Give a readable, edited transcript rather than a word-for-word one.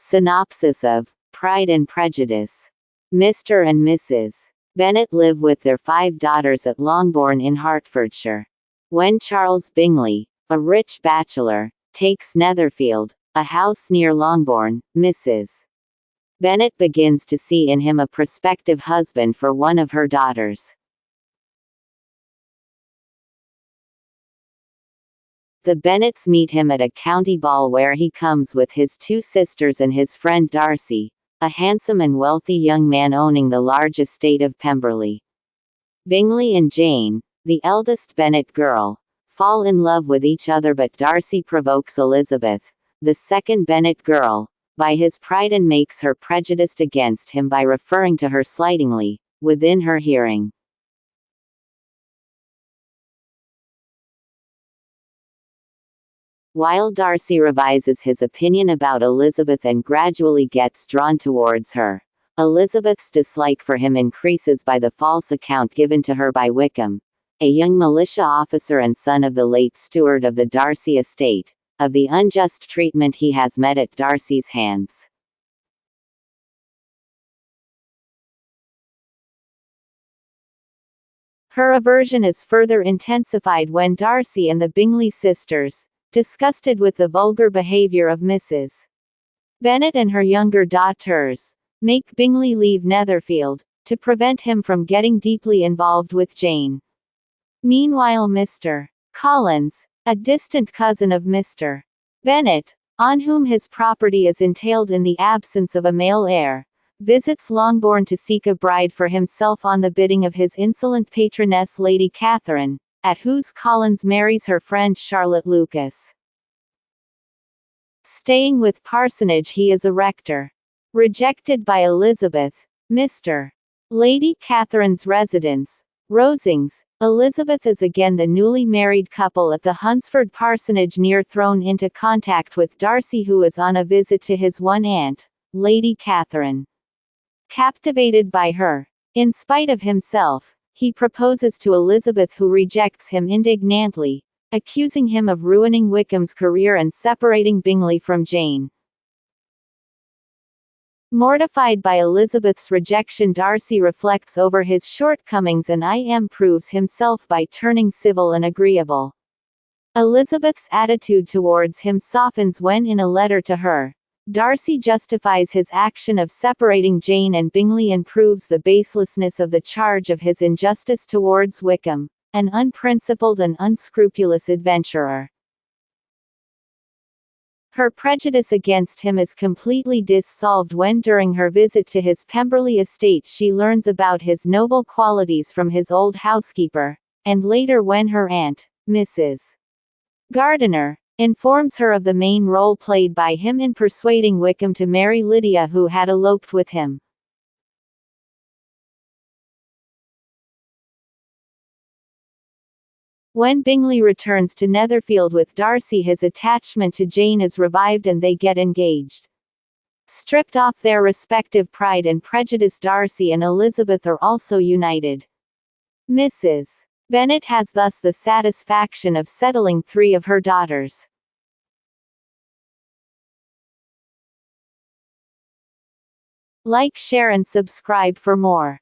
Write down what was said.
Synopsis of Pride and Prejudice. Mr. and Mrs. Bennet live with their 5 daughters at Longbourn in Hertfordshire. When Charles Bingley, a rich bachelor, takes Netherfield, a house near Longbourn, Mrs. Bennet begins to see in him a prospective husband for one of her daughters. The Bennets meet him at a county ball where he comes with his 2 sisters and his friend Darcy, a handsome and wealthy young man owning the large estate of Pemberley. Bingley and Jane, the eldest Bennet girl, fall in love with each other, but Darcy provokes Elizabeth, the second Bennet girl, by his pride and makes her prejudiced against him by referring to her slightingly, within her hearing. While Darcy revises his opinion about Elizabeth and gradually gets drawn towards her, Elizabeth's dislike for him increases by the false account given to her by Wickham, a young militia officer and son of the late steward of the Darcy estate, of the unjust treatment he has met at Darcy's hands. Her aversion is further intensified when Darcy and the Bingley sisters, disgusted with the vulgar behavior of Mrs. Bennet and her younger daughters, make Bingley leave Netherfield, to prevent him from getting deeply involved with Jane. Meanwhile Mr. Collins, a distant cousin of Mr. Bennet, on whom his property is entailed in the absence of a male heir, visits Longbourn to seek a bride for himself on the bidding of his insolent patroness Lady Catherine, at whose Collins marries her friend Charlotte Lucas. Staying with Parsonage, he is a rector. Rejected by Elizabeth, Mr. Lady Catherine's residence, Rosings, Elizabeth is again the newly married couple at the Hunsford Parsonage near thrown into contact with Darcy, who is on a visit to his one aunt, Lady Catherine. Captivated by her, in spite of himself, he proposes to Elizabeth, who rejects him indignantly, accusing him of ruining Wickham's career and separating Bingley from Jane. Mortified by Elizabeth's rejection, Darcy reflects over his shortcomings and improves himself by turning civil and agreeable. Elizabeth's attitude towards him softens when, in a letter to her, Darcy justifies his action of separating Jane and Bingley and proves the baselessness of the charge of his injustice towards Wickham, an unprincipled and unscrupulous adventurer. Her prejudice against him is completely dissolved when, during her visit to his Pemberley estate, she learns about his noble qualities from his old housekeeper, and later when her aunt, Mrs. Gardiner, informs her of the main role played by him in persuading Wickham to marry Lydia, who had eloped with him. When Bingley returns to Netherfield with Darcy, his attachment to Jane is revived and they get engaged. Stripped off their respective pride and prejudice, Darcy and Elizabeth are also united. Mrs. Bennet has thus the satisfaction of settling 3 of her daughters. Like, share and subscribe for more.